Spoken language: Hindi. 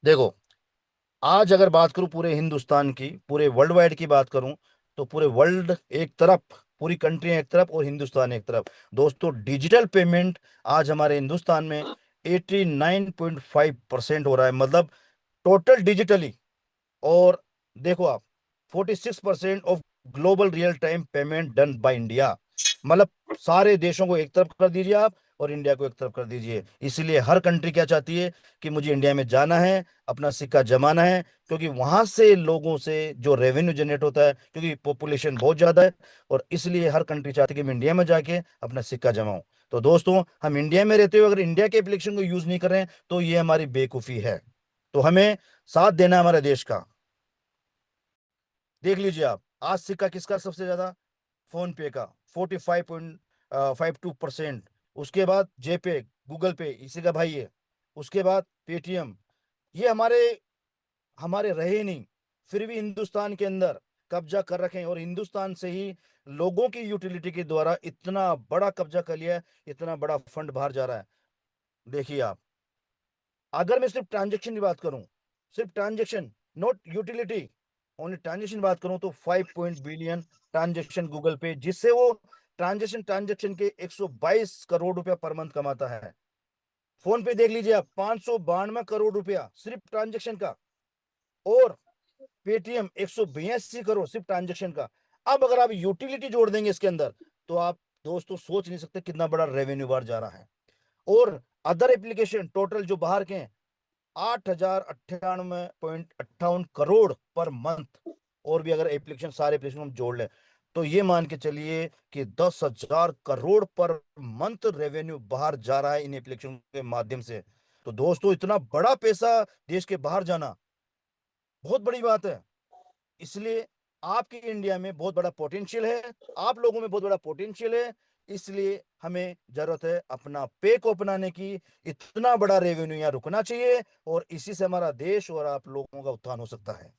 देखो, आज अगर बात करूं पूरे हिंदुस्तान की, पूरे वर्ल्ड वाइड की बात करूं, तो पूरे वर्ल्ड एक तरफ, पूरी कंट्री एक तरफ और हिंदुस्तान एक तरफ। दोस्तों, डिजिटल पेमेंट आज हमारे हिंदुस्तान में 89.5% हो रहा है, मतलब टोटल डिजिटली। और देखो आप, 46% of global real time payment done by India. मतलब सारे देशों को एक तरफ कर दीजिए आप, और इंडिया को एक तरफ कर दीजिए। इसीलिए हर कंट्री क्या चाहती है कि मुझे इंडिया में जाना है, अपना सिक्का जमाना है, क्योंकि वहां से लोगों से जो रेवेन्यू जनरेट होता है, क्योंकि पॉपुलेशन बहुत ज्यादा है। और इसलिए हर कंट्री चाहती है कि मैं इंडिया में जाके अपना सिक्का जमाऊं। तो दोस्तों, हम इंडिया में रहते हुए अगर इंडिया के एप्लीकेशन को यूज नहीं कर रहे हैं, तो ये हमारी बेवकूफी है। तो हमें साथ देना है हमारे देश का। देख लीजिए आप, आज सिक्का किसका सबसे ज्यादा? फोन पे का, 45.52%। उसके बाद जेपे, गूगल पे इसी का भाई है। उसके बाद पेटीएम। ये हमारे हमारे रहे ही नहीं, फिर भी हिंदुस्तान के अंदर कब्जा कर रखे हैं, और हिंदुस्तान से ही लोगों की यूटिलिटी के द्वारा इतना बड़ा कब्जा कर लिया है, इतना बड़ा फंड बाहर जा रहा है। देखिए आप, अगर मैं सिर्फ ट्रांजेक्शन की बात करूं, सिर्फ transaction, not utility, only transaction बात करूं, तो 5 बिलियन ट्रांजेक्शन गूगल पे, जिससे वो ट्रांजेक्शन ट्रांजेक्शन के 122 करोड़ रुपया पर मंथ कमाता है। फोन पे देख लीजिए आप, 592 करोड़ रुपया सिर्फ ट्रांजेक्शन का। और पेटीएम 182 करोड़ सिर्फ ट्रांजेक्शन का। अब अगर आप यूटिलिटी जोड़ देंगे इसके अंदर, तो आप दोस्तों सोच नहीं सकते कितना बड़ा रेवेन्यू बाहर जा रहा है। और अदर एप्लीकेशन टोटल जो बाहर के हैं, 8,098.58 करोड़ पर मंथ। और भी अगर एप्लीकेशन, सारे एप्लीकेशन हम जोड़ लें, तो ये मान के चलिए कि 10,000 करोड़ पर मंथ रेवेन्यू बाहर जा रहा है इन एप्लीकेशन के माध्यम से। तो दोस्तों, इतना बड़ा पैसा देश के बाहर जाना बहुत बड़ी बात है। इसलिए आपके इंडिया में बहुत बड़ा पोटेंशियल है, आप लोगों में बहुत बड़ा पोटेंशियल है। इसलिए हमें जरूरत है अपना पे को अपनाने की। इतना बड़ा रेवेन्यू यहाँ रुकना चाहिए, और इसी से हमारा देश और आप लोगों का उत्थान हो सकता है।